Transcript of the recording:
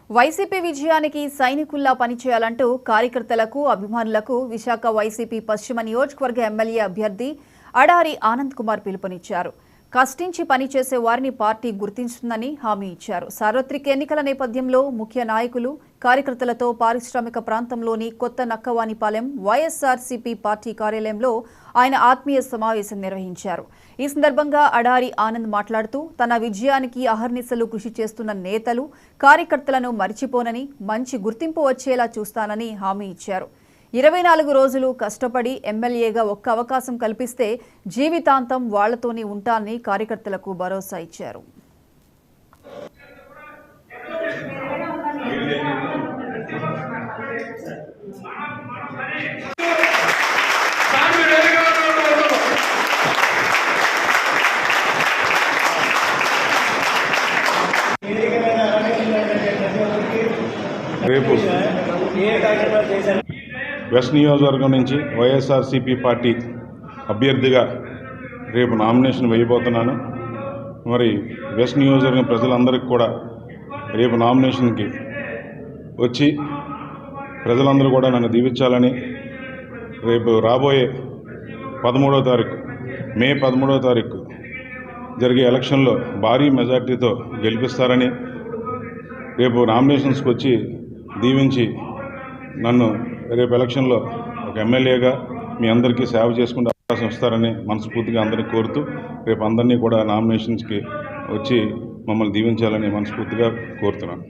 YCP విజయానికి సైనికుల్లా పనిచేయాలంటూ కార్యకర్తలకు, అభిమానులకు విశాఖ వైసీపీ పశ్చిమ నియోజకవర్గ ఎమ్మెల్యే అభ్యర్థి అడారి ఆనంద్ కుమార్ పిలుపునిచ్చారు. కష్టించి పనిచేసే వారిని పార్టీ గుర్తించుతుందని హామీ ఇచ్చారు. సార్వత్రిక ఎన్నికల నేపథ్యంలో ముఖ్య నాయకులు, కార్యకర్తలతో పారిశ్రామిక ప్రాంతంలోని కొత్త నక్కవానిపాలెం వైఎస్ఆర్సీపీ పార్టీ కార్యాలయంలో ఆయన ఆత్మీయ సమావేశం నిర్వహించారు. ఈ సందర్భంగా అడారి ఆనంద్ మాట్లాడుతూ తన విజయానికి అహర్నిశలు కృషి చేస్తున్న నేతలు, కార్యకర్తలను మరిచిపోనని, మంచి గుర్తింపు వచ్చేలా చూస్తానని హామీ ఇచ్చారు. 24 రోజులు కష్టపడి ఎమ్మెల్యేగా ఒక్క అవకాశం కల్పిస్తే జీవితాంతం వాళ్లతోనే ఉంటానని కార్యకర్తలకు భరోసా ఇచ్చారు. వెస్ట్ నియోజకవర్గం నుంచి వైఎస్ఆర్సీపీ పార్టీ అభ్యర్థిగా రేపు నామినేషన్ వేయబోతున్నాను. మరి వెస్ట్ నియోజకవర్గం ప్రజలందరికీ కూడా రేపు నామినేషన్కి వచ్చి ప్రజలందరూ కూడా నన్ను దీవించాలని, రేపు రాబోయే 13వ తారీఖు మే 13వ తారీఖు జరిగే ఎలక్షన్లో భారీ మెజార్టీతో గెలిపిస్తారని, రేపు నామినేషన్స్కి వచ్చి దీవించి నన్ను రేపు ఎలక్షన్లో ఒక ఎమ్మెల్యేగా మీ అందరికీ సేవ చేసుకునే అవకాశం ఇస్తారని మనస్ఫూర్తిగా అందరినీ కోరుతూ రేపు అందరినీ కూడా నామినేషన్స్కి వచ్చి మమ్మల్ని దీవించాలని మనస్ఫూర్తిగా కోరుతున్నాను.